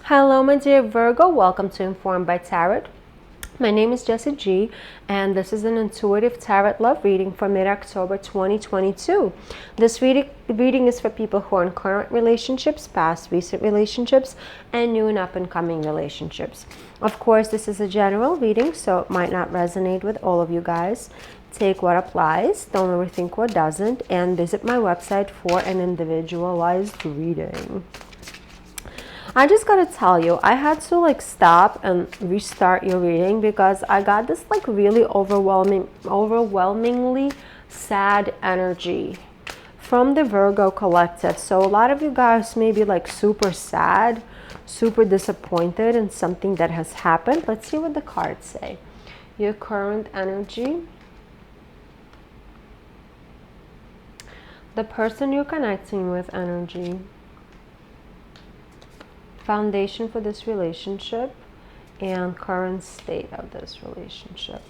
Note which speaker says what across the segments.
Speaker 1: Hello, my dear Virgo. Welcome to Informed by Tarot. My name is Jessie G, and this is an intuitive tarot love reading for mid-October 2022. This reading is for people who are in current relationships, past recent relationships, and new and up-and-coming relationships. Of course, this is a general reading, so it might not resonate with all of you guys. Take what applies, don't overthink what doesn't, and visit my website for an individualized reading. I just gotta tell you, I had to stop and restart your reading because I got this really overwhelmingly sad energy from the Virgo collective. So a lot of you guys may be super sad, super disappointed in something that has happened. Let's see what the cards say. Your current energy, the person you're connecting with energy, foundation for this relationship, and current state of this relationship.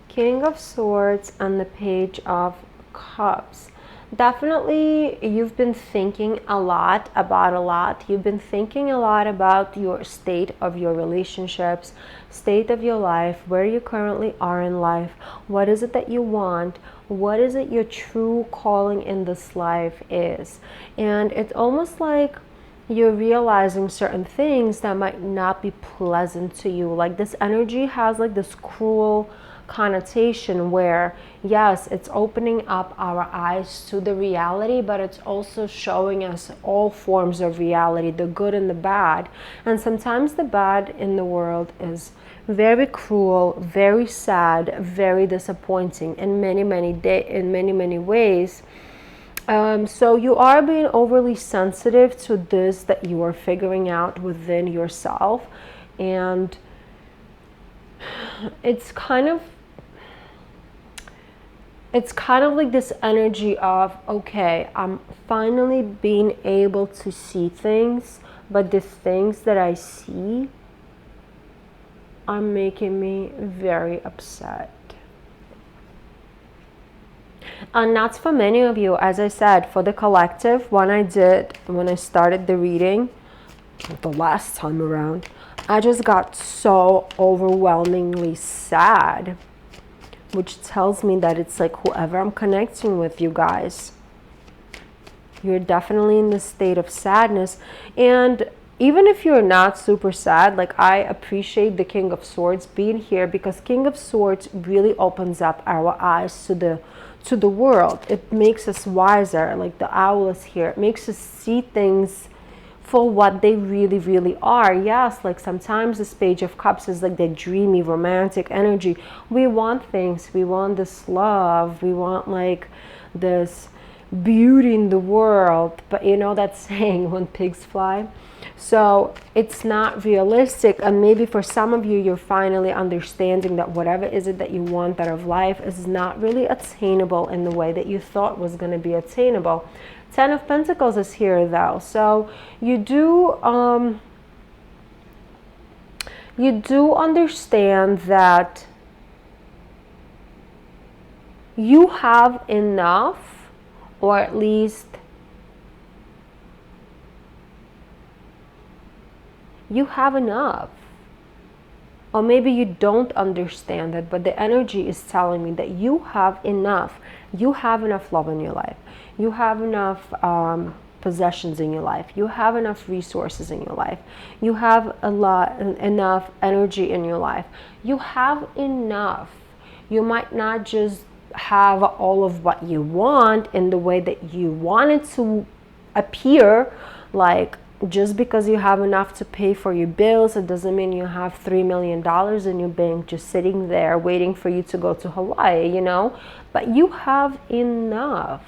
Speaker 1: King of Swords and the Page of Cups. Definitely you've been thinking a lot about a lot. You've been thinking a lot about your state of your relationships, state of your life, where you currently are in life. What is it that you want? What is it your true calling in this life is? And it's almost like you're realizing certain things that might not be pleasant to you. Like this energy has this cruel connotation where, yes, it's opening up our eyes to the reality, but it's also showing us all forms of reality, the good and the bad. And sometimes the bad in the world is very cruel, very sad, very disappointing in many ways. So you are being overly sensitive to this that you are figuring out within yourself, and it's kind of like this energy of, okay, I'm finally being able to see things, but the things that I see are making me very upset. And that's for many of you. As I said, for the collective, when I started the reading the last time around, I just got so overwhelmingly sad, which tells me that it's whoever I'm connecting with, you guys, you're definitely in this state of sadness. And even if you're not super sad, I appreciate the King of Swords being here, because King of Swords really opens up our eyes to the world. It makes us wiser. Like the owl is here, it makes us see things for what they really, really are. Yes, sometimes this Page of Cups is the dreamy, romantic energy. We want things. We want this love. We want this beauty in the world. But you know that saying, when pigs fly? So it's not realistic. And maybe for some of you, you're finally understanding that whatever is it that you want out of life is not really attainable in the way that you thought was going to be attainable. Ten of Pentacles is here though, so you do understand that you have enough, or at least you have enough. Or maybe you don't understand it, but the energy is telling me that you have enough. You have enough love in your life. You have enough possessions in your life. You have enough resources in your life. You have enough energy in your life. You have enough. You might not just have all of what you want in the way that you want it to appear. Just because you have enough to pay for your bills, it doesn't mean you have $3 million in your bank just sitting there waiting for you to go to Hawaii, But you have enough,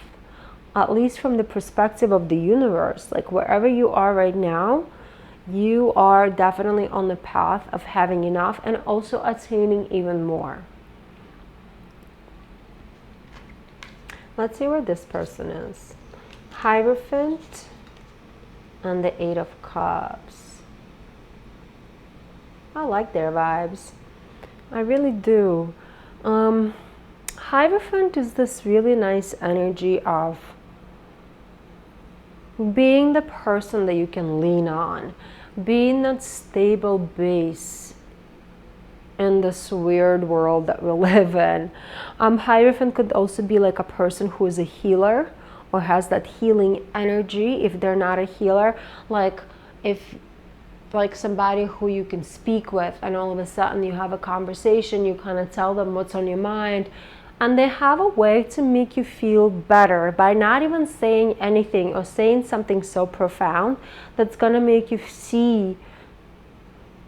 Speaker 1: at least from the perspective of the universe. Wherever you are right now, you are definitely on the path of having enough and also attaining even more. Let's see where this person is. Hierophant and the Eight of Cups. I like their vibes. I really do. Hierophant is this really nice energy of being the person that you can lean on, being that stable base in this weird world that we live in. Hierophant could also be like a person who is a healer or has that healing energy if they're not a healer. Like if like somebody who you can speak with and all of a sudden you have a conversation, you kind of tell them what's on your mind, and they have a way to make you feel better by not even saying anything or saying something so profound that's gonna make you see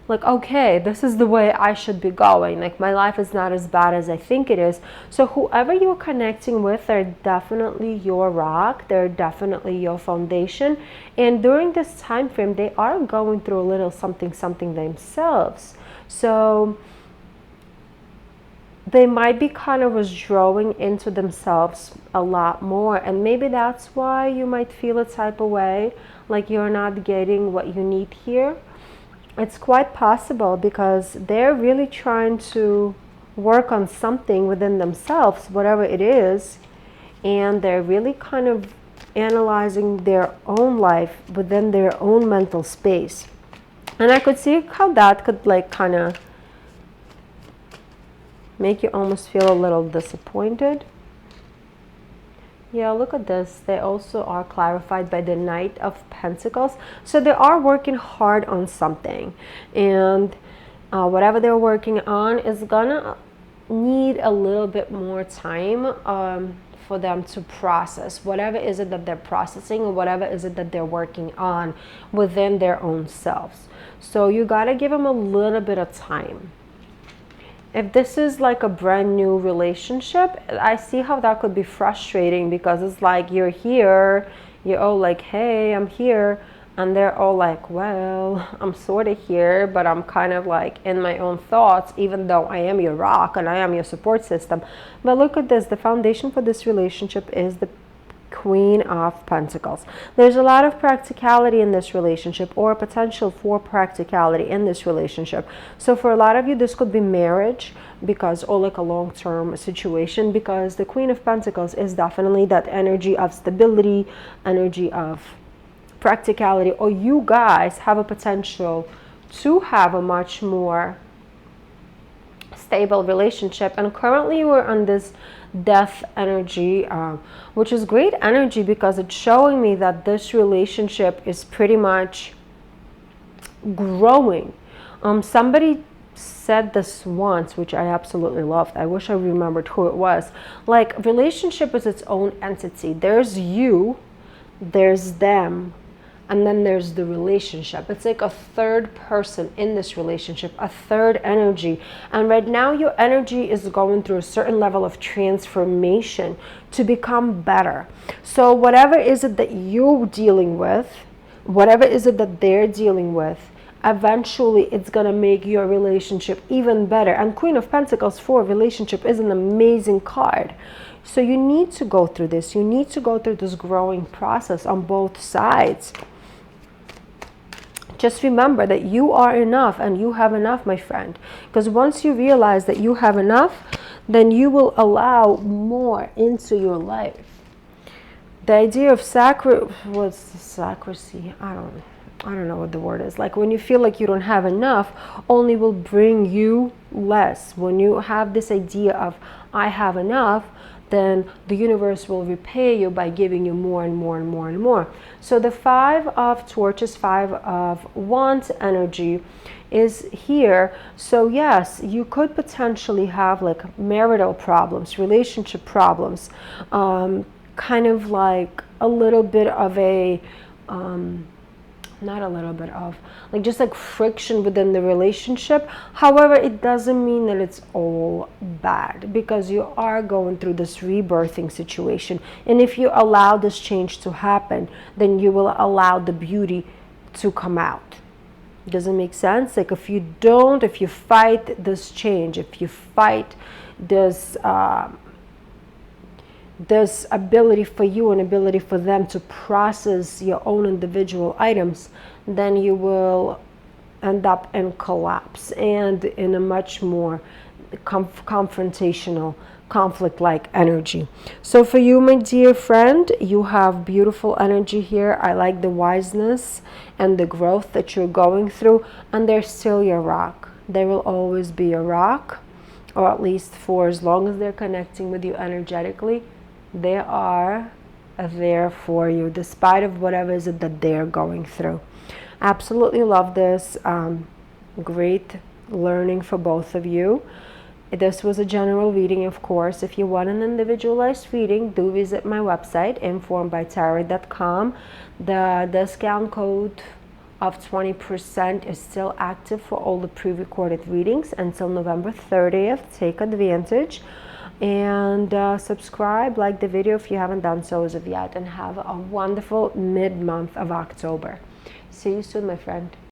Speaker 1: like, okay, this is the way I should be going. Like, my life is not as bad as I think it is. So whoever you're connecting with, they're definitely your rock. They're definitely your foundation. And during this time frame, they are going through a little something themselves. So they might be kind of withdrawing into themselves a lot more. And maybe that's why you might feel a type of way, like you're not getting what you need here. It's quite possible because they're really trying to work on something within themselves, whatever it is, and they're really kind of analyzing their own life within their own mental space. And I could see how that could like kind of make you almost feel a little disappointed. Yeah, look at this. They also are clarified by the Knight of Pentacles. So they are working hard on something. And whatever they're working on is gonna need a little bit more time for them to process. Whatever is it that they're processing or whatever is it that they're working on within their own selves. So you gotta give them a little bit of time. If this is like a brand new relationship, I see how that could be frustrating because it's like you're here, you're all like, hey, I'm here. And they're all like, well, I'm sort of here, but I'm kind of like in my own thoughts, even though I am your rock and I am your support system. But look at this. The foundation for this relationship is the Queen of Pentacles. There's a lot of practicality in this relationship or potential for practicality in this relationship. So for a lot of you, this could be marriage because or like a long-term situation because the Queen of Pentacles is definitely that energy of stability, energy of practicality, or you guys have a potential to have a much more stable relationship. And currently we're on this death energy, which is great energy because it's showing me that this relationship is pretty much growing. Somebody said this once, which I absolutely loved. I wish I remembered who it was. Like, relationship is its own entity. There's you, there's them, and then there's the relationship. It's like a third person in this relationship, a third energy. And right now your energy is going through a certain level of transformation to become better. So whatever is it that you're dealing with, whatever is it that they're dealing with, eventually it's going to make your relationship even better. And Queen of Pentacles for relationship is an amazing card. So you need to go through this. You need to go through this growing process on both sides. Just remember that you are enough and you have enough, my friend. Because once you realize that you have enough, then you will allow more into your life. The idea of sacristy, I don't know what the word is. Like when you feel like you don't have enough, only will bring you less. When you have this idea of I have enough, then the universe will repay you by giving you more and more and more and more. So the Five of Torches, Five of Wands energy is here. So yes, you could potentially have like marital problems, relationship problems, kind of like a little bit of a not a little bit of, like just like friction within the relationship. However, it doesn't mean that it's all bad because you are going through this rebirthing situation. And if you allow this change to happen, then you will allow the beauty to come out. Does it make sense? Like if you don't, if you fight this change, if you fight this this ability for you and ability for them to process your own individual items, then you will end up in collapse and in a much more confrontational, conflict-like energy. So for you, my dear friend, you have beautiful energy here. I like the wiseness and the growth that you're going through, and they're still your rock. They will always be a rock, or at least for as long as they're connecting with you energetically, they are there for you, despite of whatever is it that they're going through. Absolutely love this. Great learning for both of you. This was a general reading, of course. If you want an individualized reading, do visit my website, informedbytarot.com. The discount code of 20% is still active for all the pre-recorded readings until November 30th. Take advantage and subscribe, like the video if you haven't done so as of yet, and have a wonderful mid-month of October. See you soon, my friend.